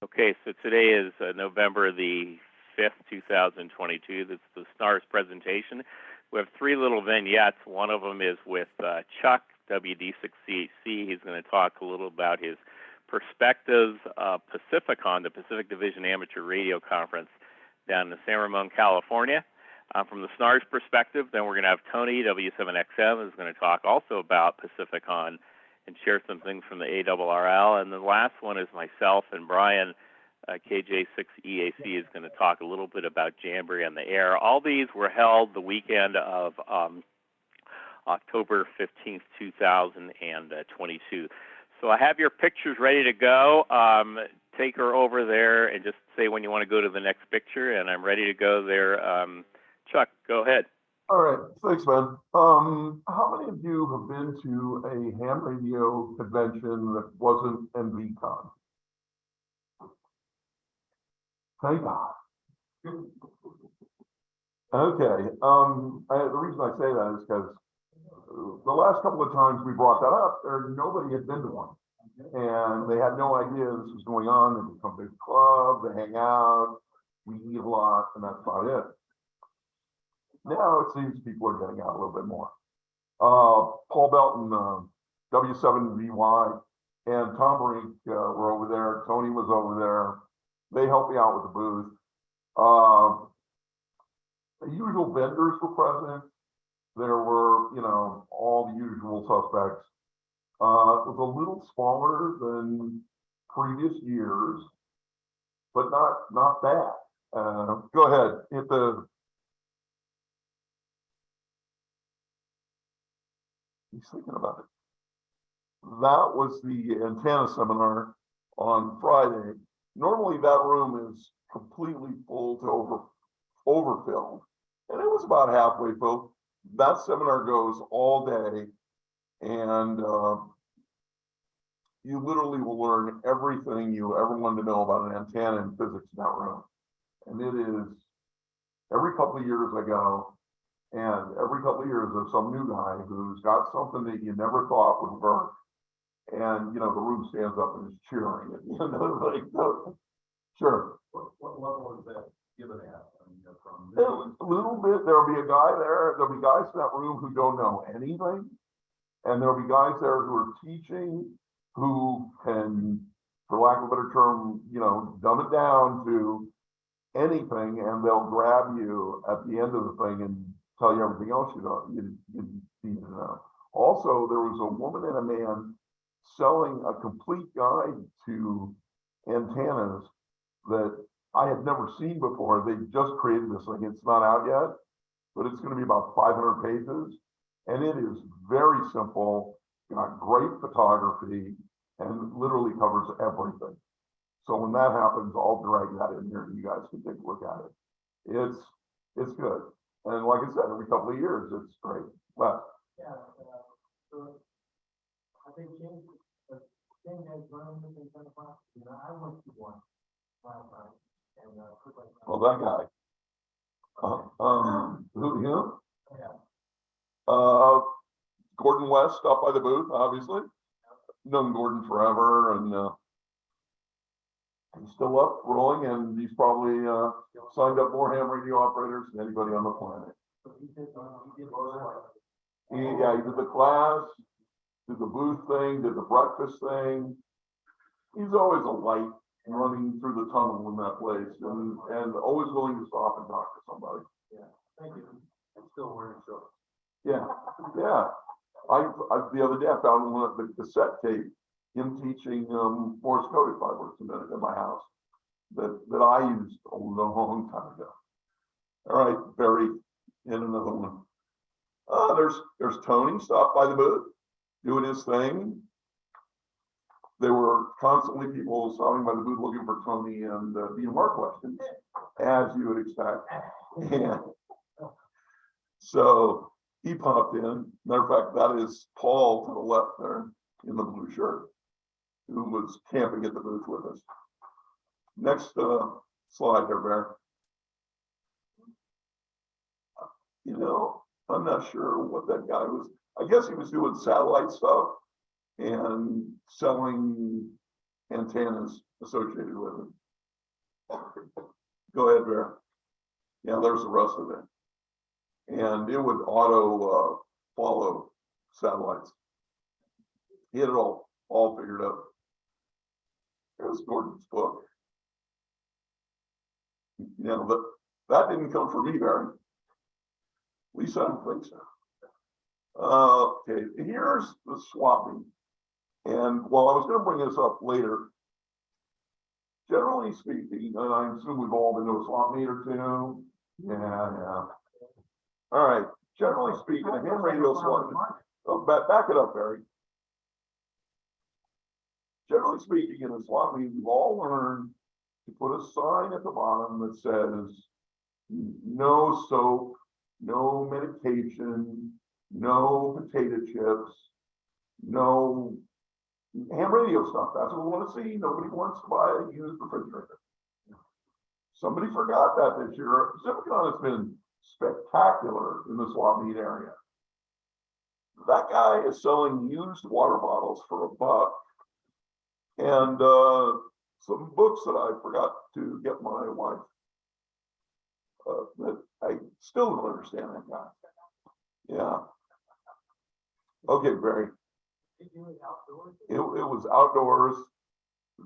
Okay, so today is November the 5th, 2022. This is the SNARS presentation. We have three little vignettes. One of them is with Chuck, WD6CHC. He's going to talk a little about his perspectives of Pacificon, the Pacific Division Amateur Radio Conference down in San Ramon, California. From the SNARS perspective, then we're going to have Tony, W7XM, is going to talk also about Pacificon and share some things from the ARRL. And the last one is myself and Brian, KJ6EAC, is going to talk a little bit about Jamboree on the Air. All these were held the weekend of October 15th, 2022. So I have your pictures ready to go. Take her over there and just say when you want to go to the next picture, and I'm ready to go there. Chuck, go ahead. All right, thanks, man. How many of you have been to a ham radio convention that wasn't NVCon? Thank God. Okay. The reason I say that is because the last couple of times we brought that up, nobody had been to one, and they had no idea this was going on. They become a big club, they hang out, we eat a lot, and that's about it. Now it seems people are getting out a little bit more. Paul Belton, W7VY, and Tom Brink were over there. Tony was over there. They helped me out with the booth. The usual vendors were present. There were, all the usual suspects. It was a little smaller than previous years, but not bad. Go ahead, hit the. He's thinking about it. That was the antenna seminar on Friday. Normally that room is completely full to overfilled, and it was about halfway full. That seminar goes all day, and you literally will learn everything you ever wanted to know about an antenna and physics in that room. And it is, every couple of years I go, and every couple of years there's some new guy who's got something that you never thought would work. And, the room stands up and is cheering at the end of the thing. Sure. What level is that given at? A little bit. There'll be a guy there. There'll be guys in that room who don't know anything. And there'll be guys there who are teaching, who can, for lack of a better term, dumb it down to anything, and they'll grab you at the end of the thing and tell you everything else you need to know. Also, there was a woman and a man selling a complete guide to antennas that I had never seen before. They just created this thing. It's not out yet, but it's going to be about 500 pages, and it is very simple, got great photography, and literally covers everything. So when that happens, I'll drag that in here and you guys can take a look at it. It's good. And like I said, every couple of years, it's great. But yeah, so I think King has run with the 10 o'clock. I went to one last time. And well, that guy. Who, him? Yeah. Gordon West stopped by the booth, obviously. Known Gordon forever, and he's still up, rolling, and he's probably signed up more ham radio operators than anybody on the planet. He did He did the class, did the booth thing, did the breakfast thing. He's always a light running through the tunnel in that place, and always willing to stop and talk to somebody. Yeah, thank you. I'm still wearing shorts. Yeah. I the other day I found one of the cassette tape, him teaching Morse code at 5 words a minute in my house that I used a long time ago. All right, Barry, in another one. There's Tony stopped by the booth, doing his thing. There were constantly people stopping by the booth looking for Tony and DMR questions, as you would expect. And so he popped in. Matter of fact, that is Paul to the left there in the blue shirt, who was camping at the booth with us. Next slide there, Bear. I'm not sure what that guy was. I guess he was doing satellite stuff and selling antennas associated with it. Go ahead, Vera. Yeah, there's the rest of it. And it would auto follow satellites. He had it all figured out. Here's Gordon's book. You know, that didn't come from me, Barry. At least I don't think so. Okay, here's the swapping. And while I was going to bring this up later, generally speaking, and I assume we've all been to a swap meet or two. Yeah. All right. Generally speaking, a ham radio swap. Oh, back it up, Barry. Generally speaking, in a swap meet, we've all learned to put a sign at the bottom that says no soap, no medication, no potato chips, no ham radio stuff. That's what we want to see. Nobody wants to buy a used refrigerator. Somebody forgot that this year. Pacificon has been spectacular in the swap meet area. That guy is selling used water bottles for $1, and some books that I forgot to get my wife. That I still don't understand that guy. Yeah. Okay, Barry. It was outdoors.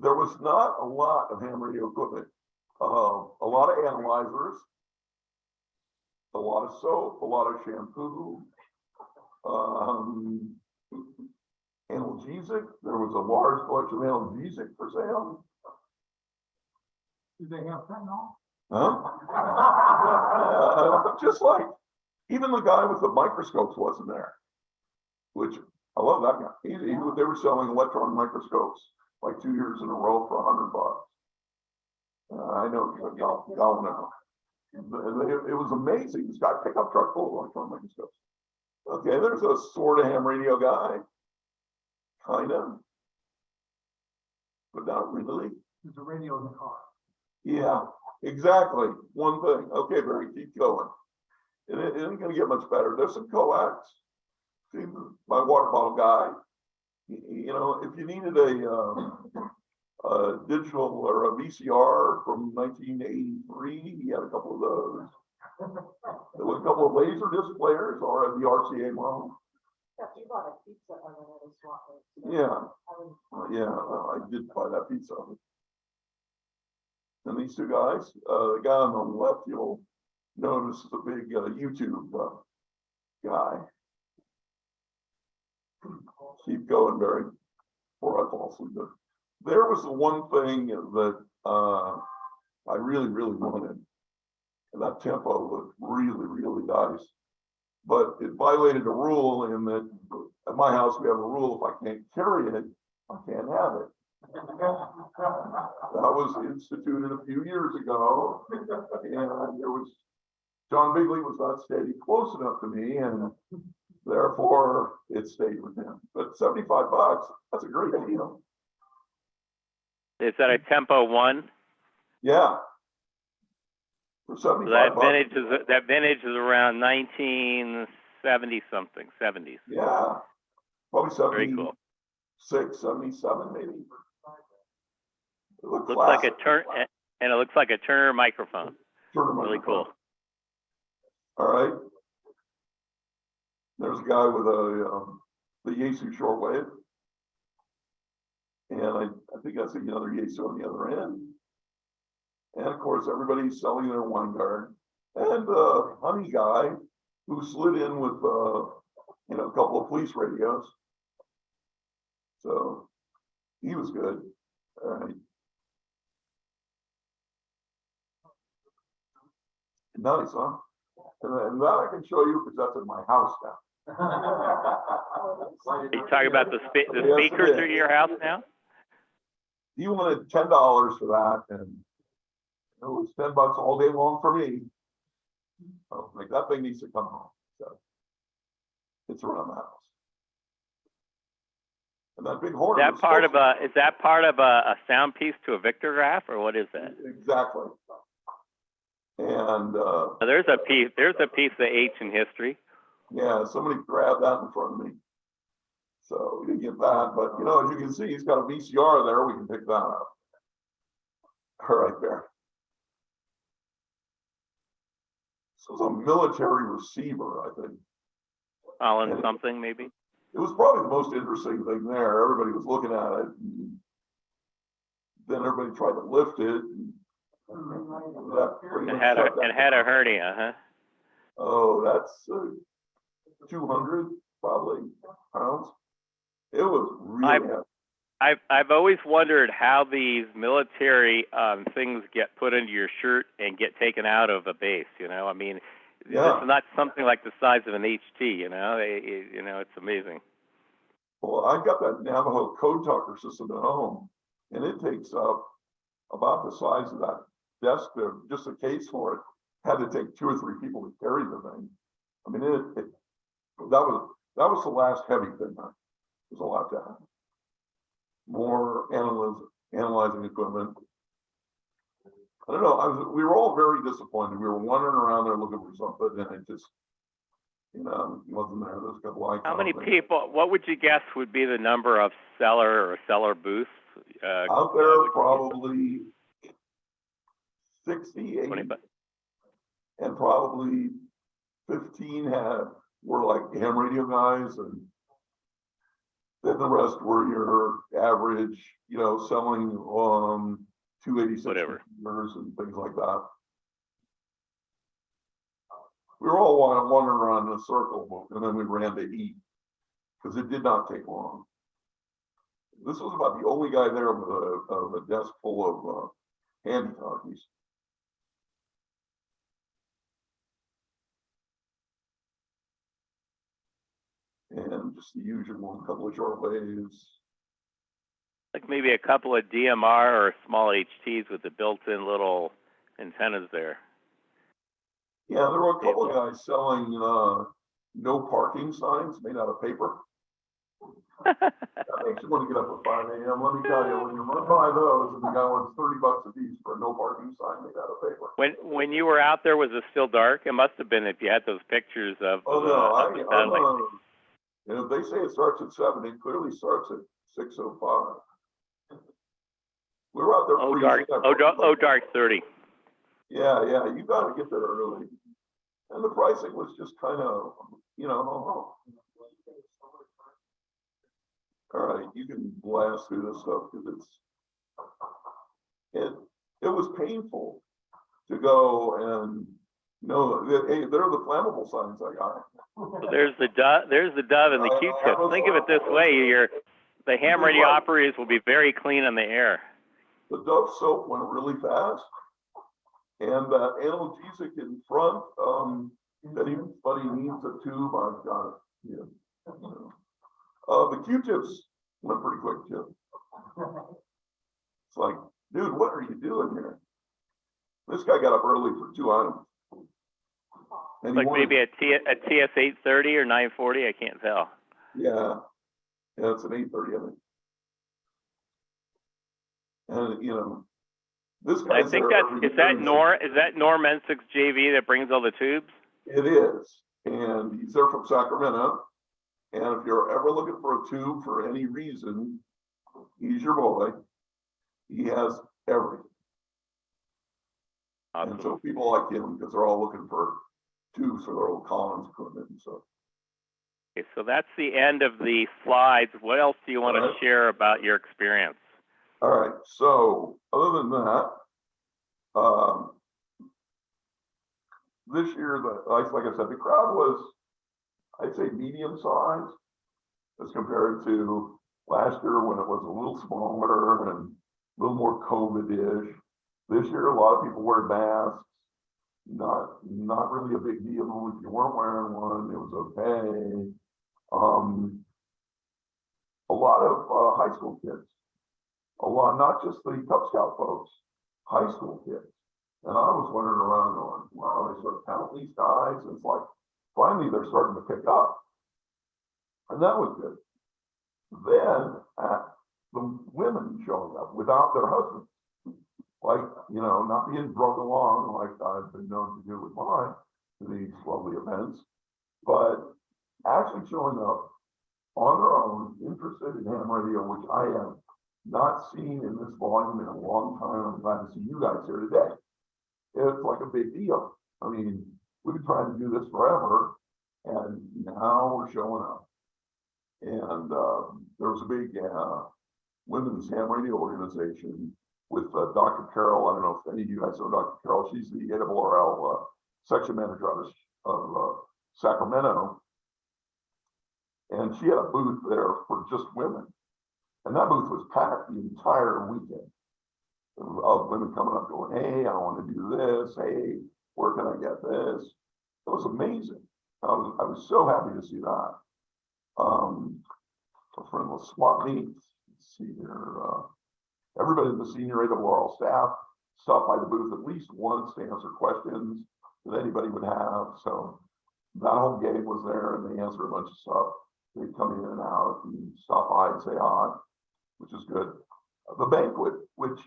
There was not a lot of ham radio equipment. A lot of analyzers, a lot of soap, a lot of shampoo, analgesic. There was a large collection of analgesic for sale. Do they have fentanyl? Huh? Just like, even the guy with the microscopes wasn't there, which I love that guy. They were selling electron microscopes like 2 years in a row for $100. I know, y'all know. It was amazing. This guy pickup truck full of electron microscopes. Okay, there's a sort of ham radio guy, kind of, but not really. There's a radio in the car. Yeah, exactly. One thing. Okay, Barry, keep going. It isn't going to get much better. There's some coax. See, my water bottle guy. You know, if you needed a digital or a VCR from 1983, he had a couple of those. There were a couple of laser disc players or the RCA model. You bought a pizza oven at a swap meet. Yeah, I did buy that pizza oven. And these two guys, the guy on the left, you'll notice is a big YouTube guy. Keep going, Barry, before I fall asleep. There was the one thing that I really wanted, and that tempo looked really nice. But it violated a rule in that at my house we have a rule: if I can't carry it, I can't have it. That was instituted a few years ago, and there was John Bigley was not steady close enough to me, and therefore it stayed with him. But $75, that's a great deal. Is that a Tempo 1? Yeah. For $75. So that vintage is around 1970 something, 70s. Yeah. Probably 76, Very cool. 77 maybe. It looks like a and it looks like a Turner microphone. Really cool. All right. There's a guy with the Yaesu shortwave. And I think I see another Yaesu on the other end. And of course, everybody's selling their wine guard. And a honey guy who slid in with a couple of police radios. So he was good. All right. Nice, huh? And that I can show you because that's in my house now. Are you talking about the speakers at your house now? He wanted $10 for that, and it was $10 all day long for me. Like that thing needs to come home. So it's around the house. And that big horn. Is that part of a sound piece to a Victorgraph, or what is that? Exactly. And there's a piece of H in history. Yeah, somebody grabbed that in front of me. So we didn't get that, but you know, as you can see, he's got a VCR there. We can pick that up. All right, there. So it's a military receiver, I think. Colin something maybe. It was probably the most interesting thing there. Everybody was looking at it. And then everybody tried to lift it. It had a hernia, huh? Oh, that's 200 probably pounds. It was really heavy. I've always wondered how these military things get put into your shirt and get taken out of a base. You know, I mean, Yeah. It's not something like the size of an HT. You know, it's amazing. Well, I've got that Navajo code talker system at home, and it takes up about the size of that desk there, just a case for it. Had to take 2 or 3 people to carry the thing. I mean, that was the last heavy thing. It was a lot to have. More analyzing equipment. I don't know. We were all very disappointed. We were wandering around there looking for something, and it just, you know, wasn't there. There's a couple icons. How many people? What would you guess would be the number of seller booths out there? Probably 68, 25. And probably 15 were like ham radio guys, and then the rest were your average, you know, selling 286 whatever and things like that. We were all wandering around in a circle, and then we ran to eat because it did not take long. This was about the only guy there with a desk full of handy talkies. And just the usual, couple of short waves. Like maybe a couple of DMR or small HTs with the built-in little antennas there. Yeah, there were a couple of guys selling no parking signs made out of paper. That makes you want to get up at 5 a.m. Let me tell you, when you run by those, and the guy wants $30 a piece for a no parking sign made out of paper. When you were out there, was it still dark? It must have been if you had those pictures of. Oh no, and if they say it starts at 7, it clearly starts at 6:05. We were out there. Dark 30. Yeah, you got to get there early, and the pricing was just kind of, you know. All right, you can blast through this stuff because it was painful to go and hey, there are the flammable signs I got. So there's the dove and the Q-tips. Think of it this way: the ham radio operators will be very clean on the air. The Dove soap went really fast, and analgesic in front. If anybody needs a tube, I've got it. Yeah. The Q-tips went pretty quick too. It's like, dude, what are you doing here? This guy got up early for 2 items. And like maybe a TS 830 or 940, I can't tell. Yeah, it's an 830, I think. And you know, this guy. I think is that Norm N6JV that brings all the tubes? It is, and he's there from Sacramento. And if you're ever looking for a tube for any reason, he's your boy. He has everything. Awesome. And so people like him because they're all looking for tubes for their old Collins equipment and stuff. Okay, so that's the end of the slides. What else do you want to share about your experience? All right. So other than that, this year, like I said, the crowd was, I'd say, medium size as compared to last year when it was a little smaller and a little more COVID-ish. This year, a lot of people wear masks. Not really a big deal. If you weren't wearing one, it was okay. A lot of high school kids. A lot, not just the Cub Scout folks, high school kids. And I was wandering around going, wow, they sort of count these guys. And it's like, finally, they're starting to pick up. And that was good. Then the women showing up without their husbands. Like, you know, not being brought along like I've been known to do with mine to these lovely events, but actually showing up on their own, interested in ham radio, which I have not seen in this volume in a long time. I'm glad to see you guys here today. It's like a big deal. I mean, we've been trying to do this forever, and now we're showing up. And there was a big women's ham radio organization with Dr. Carol. I don't know if any of you guys know Dr. Carol. She's the ARRL section manager of Sacramento. And she had a booth there for just women. And that booth was packed the entire weekend. Of women coming up going, hey, I want to do this. Hey, where can I get this? It was amazing. I was so happy to see that. A friend of swap meets. Let's see here. Everybody in the senior ARRL staff stopped by the booth at least once to answer questions that anybody would have. So that whole gang was there, and they answered a bunch of stuff. They'd come in and out and stop by and say hi, which is good. The banquet, which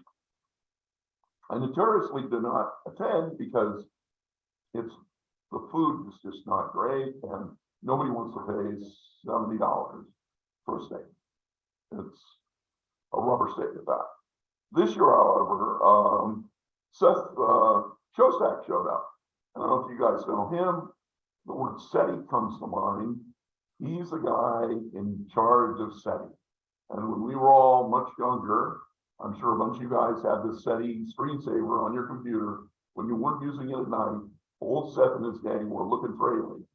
I notoriously did not attend because the food is just not great, and nobody wants to pay $70 for a steak. It's a rubber steak at that. This year, however, Seth Shostak showed up. I don't know if you guys know him. The word SETI comes to mind. He's the guy in charge of SETI. And when we were all much younger, I'm sure a bunch of you guys had this SETI screensaver on your computer. When you weren't using it at night, old Seth and his gang were looking for aliens.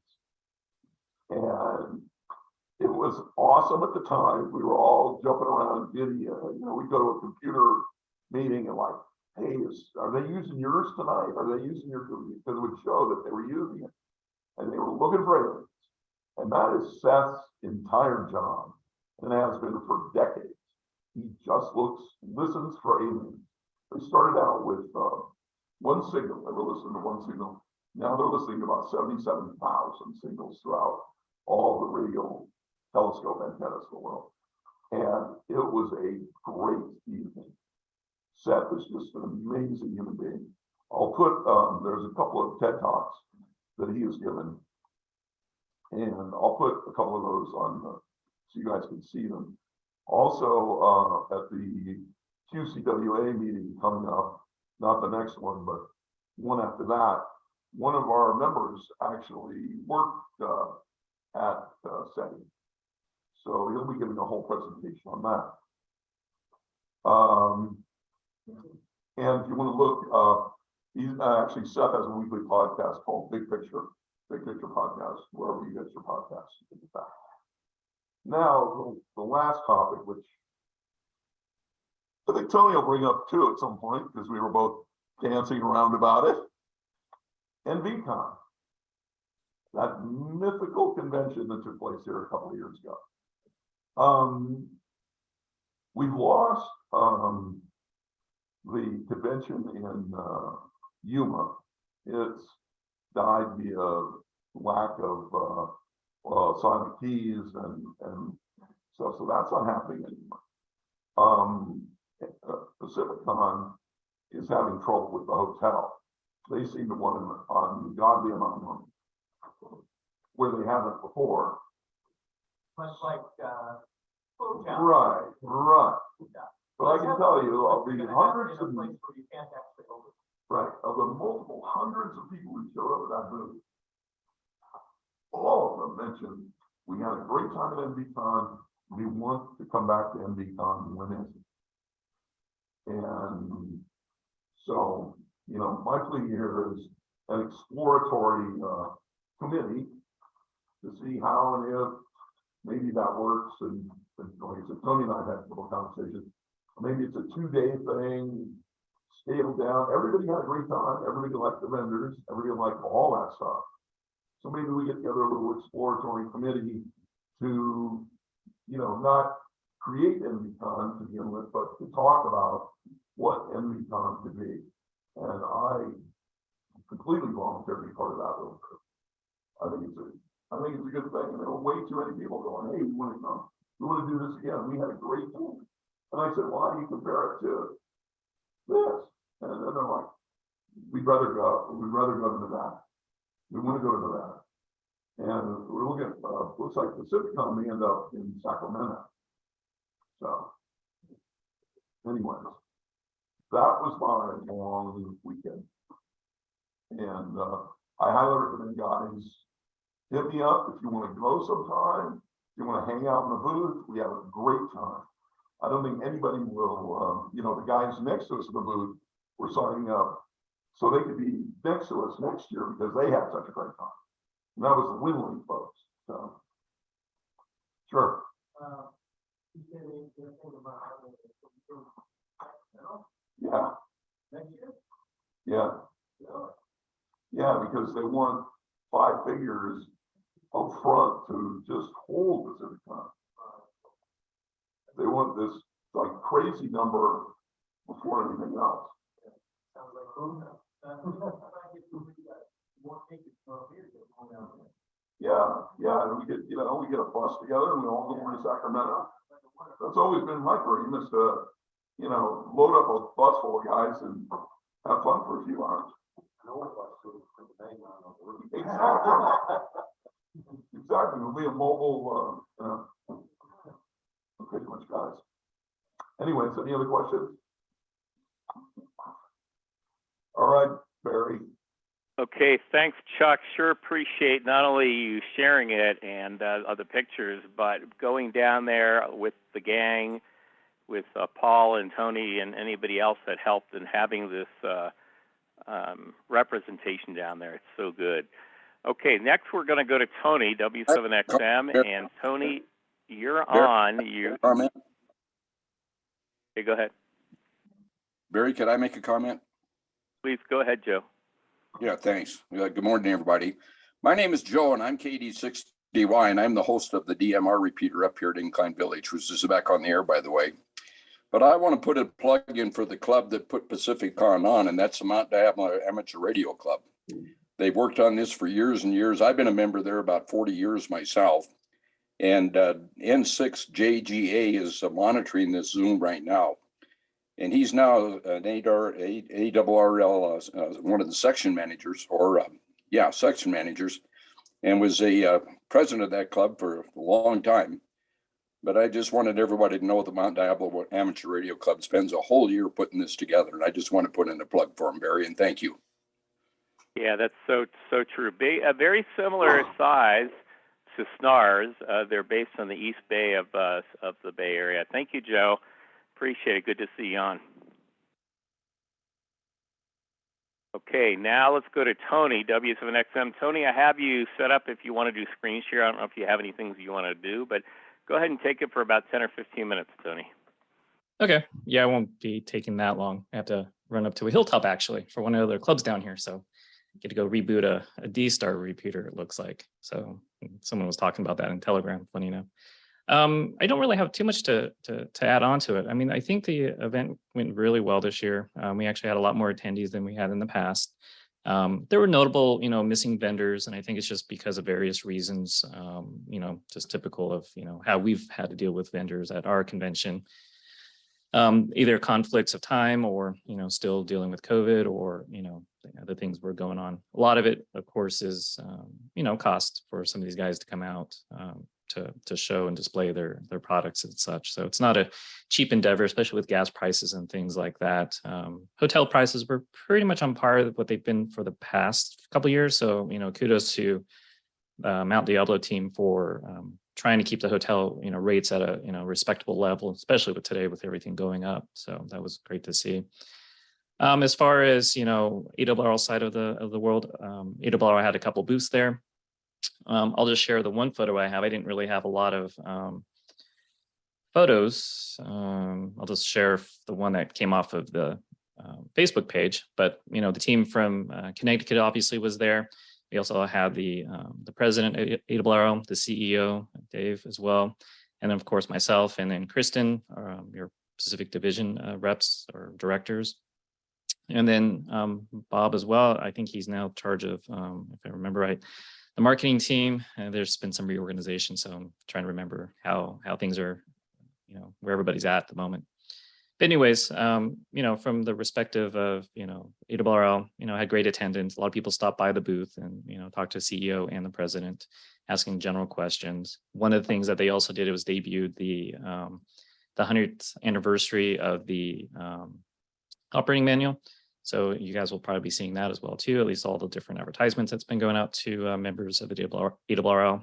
And it was awesome at the time. We were all jumping around giddy. We'd go to a computer meeting and like, hey, are they using yours tonight? Are they using your computer? Because it would show that they were using it. And they were looking for aliens. And that is Seth's entire job, and has been for decades. He just listens for aliens. They started out with one signal. They were listening to one signal. Now they're listening to about 77,000 signals throughout all the radio telescope antennas in the world. And it was a great evening. Seth is just an amazing human being. I'll put, there's a couple of TED Talks that he has given, and I'll put a couple of those on so you guys can see them. Also, at the QCWA meeting coming up, not the next one, but one after that, one of our members actually worked at SETI. So he'll be giving a whole presentation on that. And if you want to look, he's actually, Seth has a weekly podcast called Big Picture Podcast, wherever you get your podcasts. Now, the last topic, which I think Tony will bring up too at some point, because we were both dancing around about it. NVCon, that mythical convention that took place here a couple of years ago. We've lost the convention in Yuma. It's died via lack of sonic keys and stuff, so that's not happening anymore. Pacificon is having trouble with the hotel. They seem to want on the goddamn amount where they haven't before. Much like food town. Right. Yeah. But I can tell you, of the hundreds of place where you can't actually over. right, of the multiple hundreds of people who showed up at that booth, all of them mentioned we had a great time at NVCon. We want to come back to NVCon when is it? And so, my plea here is an exploratory committee to see how and if maybe that works. And like I said, Tony and I had a little conversation. Maybe it's a 2-day thing, scaled down. Everybody had a great time. Everybody liked the vendors. Everybody liked all that stuff. So maybe we get together a little exploratory committee to, not create NVCon to begin with, but to talk about what NVCon could be. And I completely volunteer to be part of that little group. I think it's a good thing. And there were way too many people going, hey, we want to come. We want to do this again. We had a great time. And I said, why do you compare it to this? And then they're like, we'd rather go to Nevada. We want to go to Nevada. And we're looking at, looks like Pacificon may end up in Sacramento. So, anyways, that was my long weekend. And I highly recommend guys, hit me up if you want to go sometime, if you want to hang out in the booth, we have a great time. I don't think anybody will, you know, the guys next to us in the booth were signing up so they could be next to us next year because they had such a great time. And that was the Winland folks, so. Sure. You said anything about how Yeah, next year? yeah, yeah, because they want 5 figures up front to just hold Pacificon. They want this like crazy number before anything else. Sounds like boom. More tickets from here to go down there. Yeah, and we get, you know, we get a bus together and we all go to Sacramento. That's always been my dream is to, you know, load up a bus full of guys and have fun for a few hours. Exactly, it'll be a mobile, pretty much guys. Anyways, any other questions? All right, Barry. Okay, thanks, Chuck. Sure appreciate not only you sharing it and other pictures, but going down there with the gang, with Paul and Tony and anybody else that helped in having this representation down there. It's so good. Okay, next we're going to go to Tony, W7XM, and Tony, you're on. Comment? Okay, go ahead. Barry, could I make a comment? Please go ahead, Joe. Yeah, thanks. Good morning, everybody. My name is Joe, and I'm KD6DY, and I'm the host of the DMR repeater up here at Incline Village, which is back on the air, by the way. But I want to put a plug in for the club that put Pacificon on, and that's the Mount Diablo Amateur Radio Club. They've worked on this for years and years. I've been a member there about 40 years myself. And N6JGA is monitoring this Zoom right now. And he's now an ARRL, one of the section managers, section managers, and was a president of that club for a long time. But I just wanted everybody to know the Mount Diablo Amateur Radio Club spends a whole year putting this together. And I just want to put in a plug for him, Barry, and thank you. Yeah, that's so true. A very similar size to SNARS. They're based on the East Bay of the Bay Area. Thank you, Joe. Appreciate it. Good to see you on. Okay, now let's go to Tony, W7XM. Tony, I have you set up if you want to do screen share. I don't know if you have any things you want to do, but go ahead and take it for about 10 or 15 minutes, Tony. Okay. Yeah, I won't be taking that long. I have to run up to a hilltop, actually, for one of the clubs down here. So I get to go reboot a D-Star repeater, it looks like. So someone was talking about that in Telegram, funny enough. I don't really have too much to add on to it. I mean, I think the event went really well this year. We actually had a lot more attendees than we had in the past. There were notable, missing vendors, and I think it's just because of various reasons, just typical of, how we've had to deal with vendors at our convention. Either conflicts of time or, still dealing with COVID or, the things were going on. A lot of it, of course, is, cost for some of these guys to come out to show and display their products and such. So it's not a cheap endeavor, especially with gas prices and things like that. Hotel prices were pretty much on par with what they've been for the past couple of years. So, kudos to Mount Diablo team for trying to keep the hotel, rates at a, respectable level, especially with today with everything going up. So that was great to see. As far as, ARRL side of the world, ARRL had a couple booths there. I'll just share the one photo I have. I didn't really have a lot of photos. I'll just share the one that came off of the Facebook page. But the team from Connecticut obviously was there. We also had the president of ARRL, the CEO, Dave as well, and then of course myself, and then Kristen, your Pacific Division reps or directors, and then Bob as well. I think he's now in charge of, if I remember right, the marketing team. And there's been some reorganization, so I'm trying to remember how things are, where everybody's at the moment. But anyways, you know, from the perspective of, you know, ARRL, you know, had great attendance. A lot of people stopped by the booth and, you know, talked to the CEO and the president, asking general questions. One of the things that they also did was debuted the 100th anniversary of the operating manual. So you guys will probably be seeing that as well too, at least all the different advertisements that's been going out to members of the ARRL.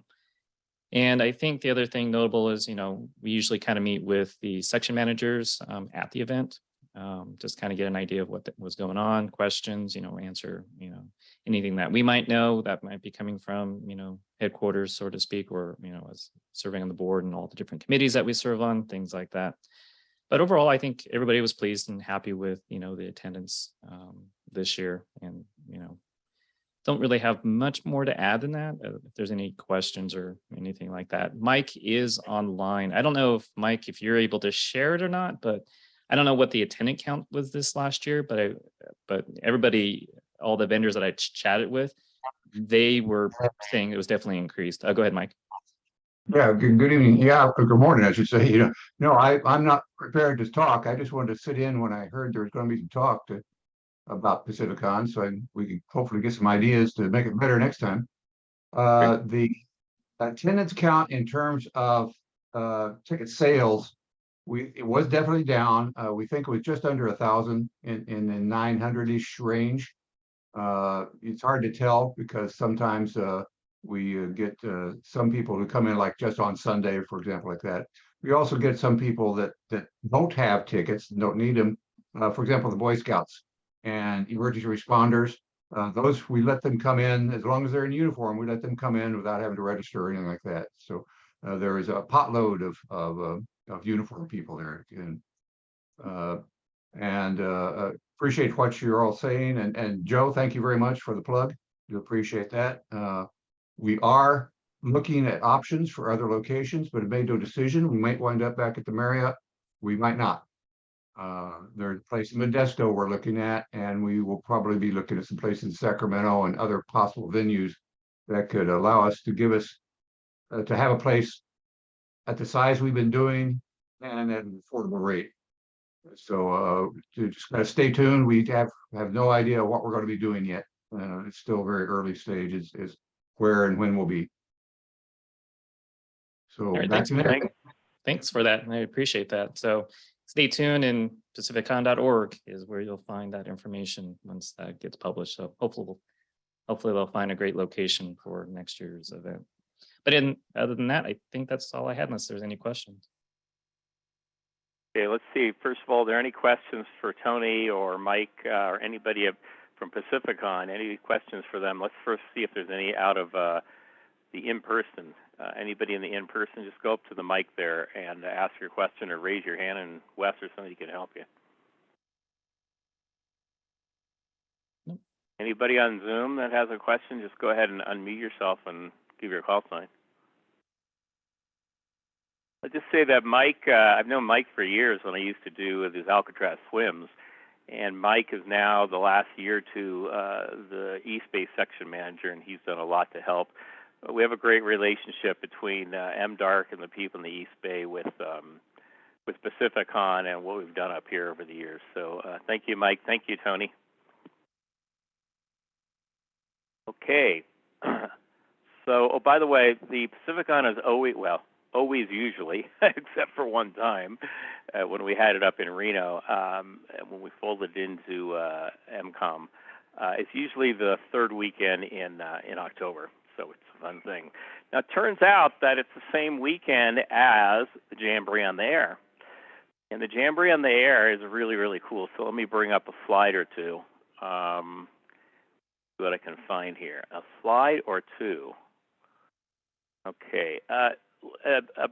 And I think the other thing notable is, you know, we usually kind of meet with the section managers at the event, just kind of get an idea of what was going on, questions, you know, answer, you know, anything that we might know that might be coming from, you know, headquarters, so to speak, or, you know, as serving on the board and all the different committees that we serve on, things like that. But overall, I think everybody was pleased and happy with, you know, the attendance this year, and, you know, don't really have much more to add than that. If there's any questions or anything like that, Mike is online. I don't know if Mike, if you're able to share it or not, but I don't know what the attendant count was this last year, but everybody, all the vendors that I chatted with, they were saying it was definitely increased. Go ahead, Mike. Yeah, good evening. Yeah, good morning, I should say. You know, no, I'm not prepared to talk. I just wanted to sit in when I heard there was going to be some talk about Pacificon, so we can hopefully get some ideas to make it better next time. The attendance count in terms of ticket sales, it was definitely down. We think it was just under 1,000 in the 900-ish range. It's hard to tell because sometimes we get some people who come in like just on Sunday, for example, like that. We also get some people that don't have tickets, don't need them. For example, the Boy Scouts and emergency responders. Those, we let them come in as long as they're in uniform. We let them come in without having to register or anything like that. So there is a potload of uniform people there, and appreciate what you're all saying. And Joe, thank you very much for the plug. Do appreciate that. We are looking at options for other locations, but have made no decision. We might wind up back at the Marriott. We might not. There's a place in Modesto we're looking at, and we will probably be looking at some places in Sacramento and other possible venues that could allow us to give us to have a place at the size we've been doing and at an affordable rate. So to just kind of stay tuned. We have no idea what we're going to be doing yet. It's still very early stages is where and when we'll be. So All right, that's it. Thanks for that. I appreciate that. So stay tuned, and pacificon.org is where you'll find that information once that gets published. So hopefully they'll find a great location for next year's event. But other than that, I think that's all I had, unless there's any questions. Okay, let's see. First of all, are there any questions for Tony or Mike or anybody from Pacificon? Any questions for them? Let's first see if there's any out of the in-person. Anybody in the in-person, just go up to the mic there and ask your question or raise your hand, and Wes or somebody can help you. Nope. Anybody on Zoom that has a question, just go ahead and unmute yourself and give your call sign. I'll just say that Mike, I've known Mike for years when I used to do his Alcatraz swims, and Mike is now the last year or two the East Bay section manager, and he's done a lot to help. We have a great relationship between MDARC and the people in the East Bay with Pacificon and what we've done up here over the years. So thank you, Mike. Thank you, Tony. Okay. So, oh, by the way, the Pacificon is always usually, except for one time when we had it up in Reno, when we folded into MCOM. It's usually the third weekend in October, so it's a fun thing. Now, it turns out that it's the same weekend as the Jamboree on the Air. And the Jamboree on the Air is really, really cool. So let me bring up a slide or two. See what I can find here. A slide or two. Okay.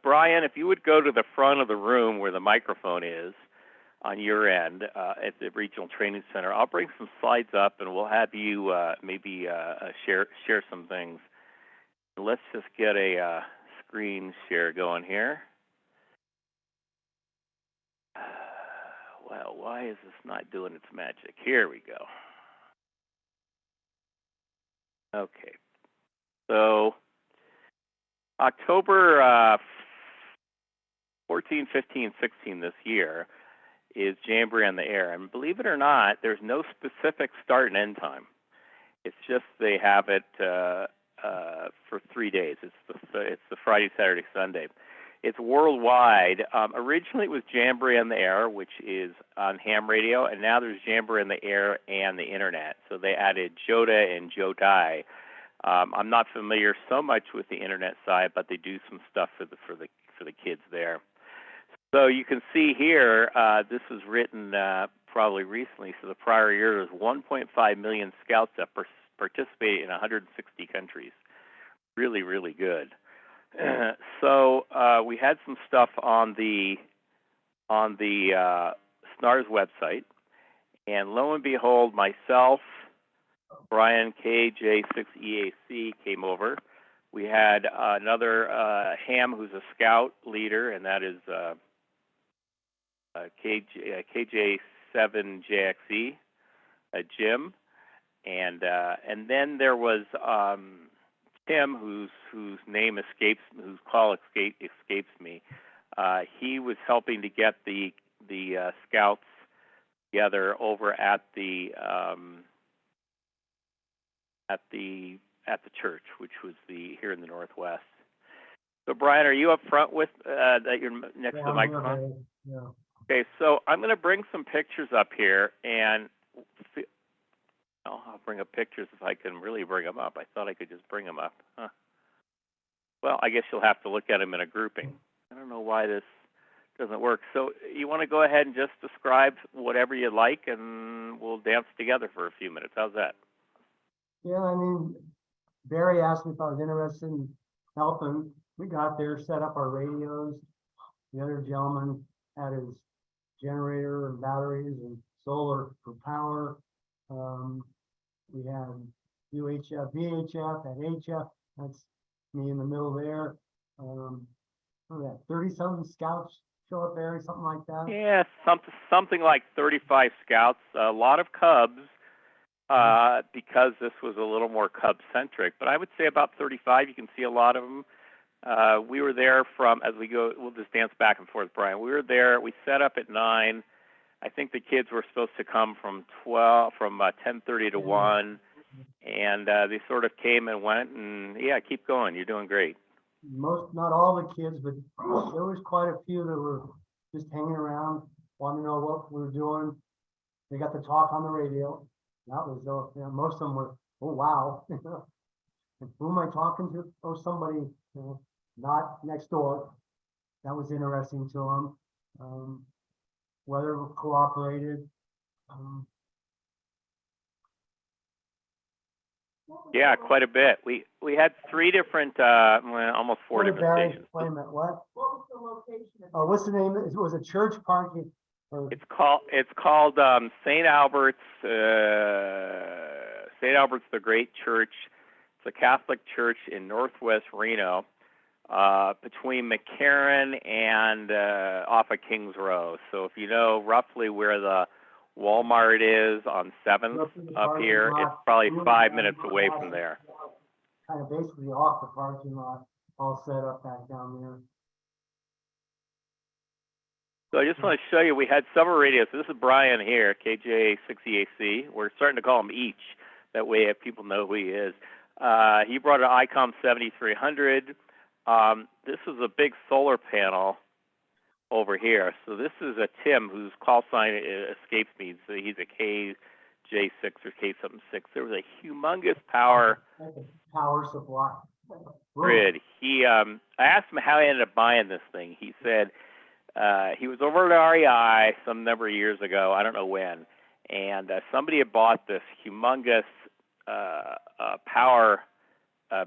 Brian, if you would go to the front of the room where the microphone is on your end at the Regional Training Center, I'll bring some slides up and we'll have you maybe share some things. Let's just get a screen share going here. Well, why is this not doing its magic? Here we go. Okay. So October 14, 15, 16 this year is Jamboree on the Air. And believe it or not, there's no specific start and end time. It's just they have it for 3 days. It's the Friday, Saturday, Sunday. It's worldwide. Originally, it was Jamboree on the Air, which is on ham radio, and now there's Jamboree on the Air and the internet. So they added JOTA and JOTA. I'm not familiar so much with the internet side, but they do some stuff for the kids there. So you can see here, this was written probably recently. So the prior year was 1.5 million scouts that participated in 160 countries. Really, really good. So we had some stuff on the SNARS website, and lo and behold, myself, Brian KJ6EAC came over. We had another Ham who's a scout leader, and that is KJ7JXE, Jim, and then there was Tim, whose name escapes, whose call escapes me. He was helping to get the scouts together over at the church, which was here in the Northwest. So Brian, are you up front with that? You're next to the microphone. Yeah. Okay, so I'm going to bring some pictures up here, and I'll bring up pictures if I can really bring them up. I thought I could just bring them up. Huh. Well, I guess you'll have to look at them in a grouping. I don't know why this doesn't work. So you want to go ahead and just describe whatever you like, and we'll dance together for a few minutes. How's that? Yeah, I mean, Barry asked me if I was interested in helping. We got there, set up our radios. The other gentleman had his generator and batteries and solar for power. We had UHF, VHF, and HF. That's me in the middle there. What was that, 30-something scouts show up there, something like that? Yeah, something like 35 scouts, a lot of Cubs, because this was a little more Cub-centric. But I would say about 35, you can see a lot of them. We were there as we go, we'll just dance back and forth, Brian. We were there, we set up at 9. I think the kids were supposed to come from 10:30 to 1, and they sort of came and went, and yeah, keep going. You're doing great. Not all the kids, but there was quite a few that were just hanging around, wanting to know what we were doing. They got to talk on the radio. That was, most of them were, oh wow, who am I talking to? Oh, somebody, not next door. That was interesting to them. Whether we cooperated. Yeah, quite a bit. We had 3 different, almost 4 different stations. Wait a minute, what? What was the location of? Oh, what's the name? It was a church parking. It's called St. Albert's. St. Albert's the Great Church. It's a Catholic church in Northwest Reno, between McCarran and off of Kings Row. So if you know roughly where the Walmart is on 7th up here, it's probably 5 minutes away from there. Kind of basically off the parking lot, all set up back down there. So I just want to show you, we had several radios. So this is Brian here, KJ6EAC. We're starting to call him each. That way if people know who he is. He brought an ICOM 7300. This is a big solar panel over here. So this is a Tim whose call sign escapes me. So he's a KJ6 or K76. There was a humongous power Supply grid. I asked him how he ended up buying this thing. He said he was over at REI some number of years ago. I don't know when. And somebody had bought this humongous power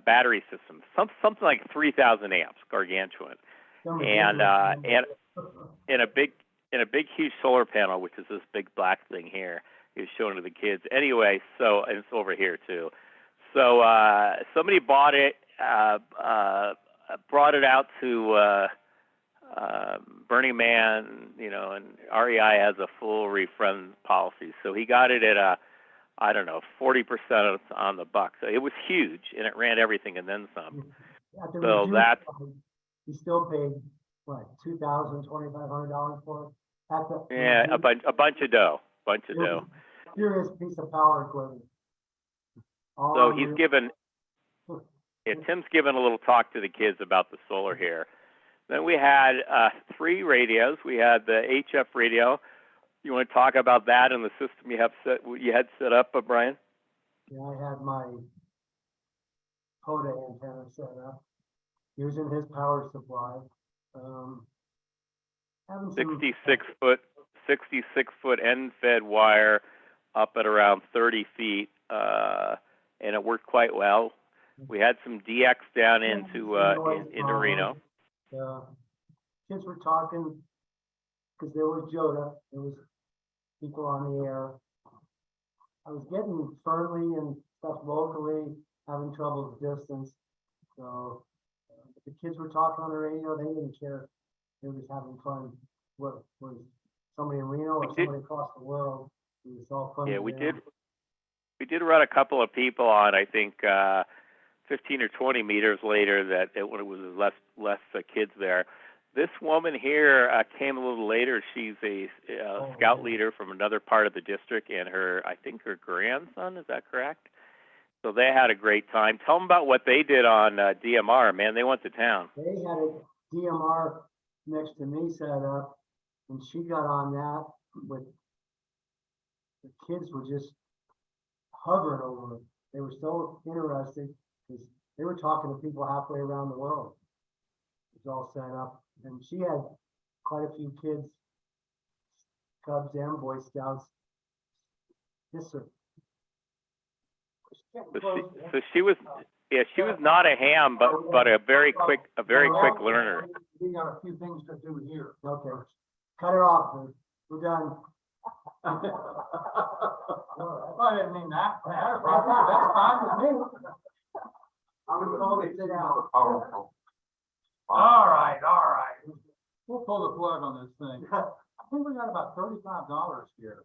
battery system, something like 3,000 amps, gargantuan, and in a big huge solar panel, which is this big black thing here. He was showing to the kids. Anyway, so and it's over here too. So somebody bought it, brought it out to Burning Man, and REI has a full refund policy. So he got it at 40% on the buck. So it was huge, and it ran everything and then some. So that he still paid what, $2,000, $2,500 for it. at the. Yeah, a bunch of dough, It was a Curious piece of power equipment. All So on he's wheels. given, yeah, Tim's given a little talk to the kids about the solar here. Then we had 3 radios. We had the HF radio. You want to talk about that and the system you had set up, Brian? Yeah, I had my JOTA antenna set up, using his power supply. Having some. 66 foot end fed wire up at around 30 feet, and it worked quite well. We had some DX down into Reno. Kids were talking, because there was JOTA, there was people on the air. I was getting friendly and stuff locally, having trouble with distance. So the kids were talking on the radio, they didn't care. They were just having fun. What was somebody in Reno or somebody across the world? It was all fun. Yeah, we did run a couple of people on, I think, 15 or 20 meters later that it was less kids there. This woman here came a little later. She's a scout leader from another part of the district, and I think her grandson, is that correct? So they had a great time. Tell them about what they did on DMR, man. They went to town. They had a DMR next to me set up, and she got on that with, the kids were just hovering over it. They were so interested because they were talking to people halfway around the world. It was all set up, and she had quite a few kids, Cubs and Boy Scouts. Yes, sir. So she was not a ham, but a very quick learner. We got a few things to do here. Okay, cut it off, dude. We're done. I didn't mean that. That's fine with me. I'm gonna hold it down. Powerful. All right. We'll pull the plug on this thing. I think we got about $35 here.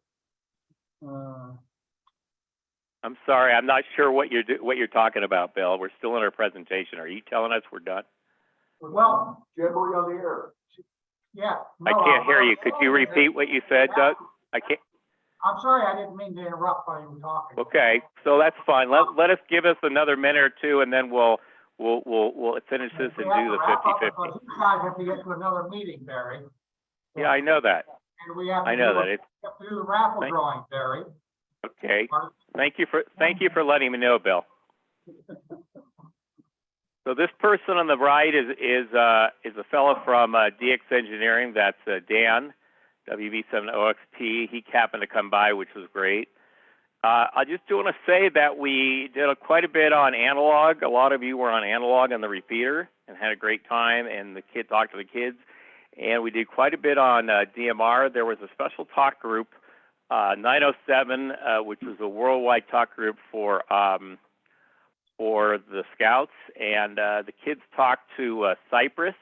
I'm sorry, I'm not sure what you're talking about, Bill. We're still in our presentation. Are you telling us we're done? Well, Jamboree on the air. yeah. I can't hear you. Could you repeat what you said, Doug? I can't. I'm sorry, I didn't mean to interrupt while you were talking. Okay, so that's fine. Give us another minute or two, and then we'll finish this and do the 50-50. You guys have to get to another meeting, Barry. Yeah, I know that. And we have to I know that. It's have to do the raffle drawing, Barry. okay. Thank you for letting me know, Bill. So this person on the right is a fellow from DX Engineering. That's Dan, WB7OXT. He happened to come by, which was great. I just do want to say that we did quite a bit on analog. A lot of you were on analog on the repeater and had a great time, and the kid talked to the kids. And we did quite a bit on DMR. There was a special talk group, 907, which was a worldwide talk group for the Scouts. And the kids talked to Cyprus.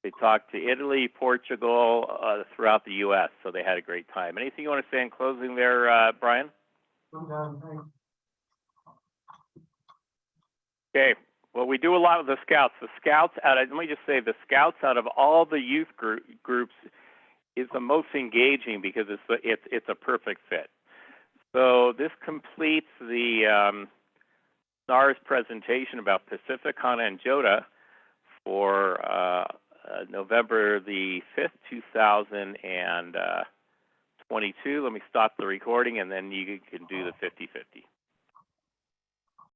They talked to Italy, Portugal, throughout the U.S., so they had a great time. Anything you want to say in closing there, Brian? I'm done, thanks. Okay. Well, we do a lot with the Scouts. The Scouts let me just say, the Scouts out of all the youth groups is the most engaging because it's a perfect fit. So this completes the SNARS presentation about Pacificon and JOTA for November the 5th, 2022. Let me stop the recording, and then you can do the 50-50.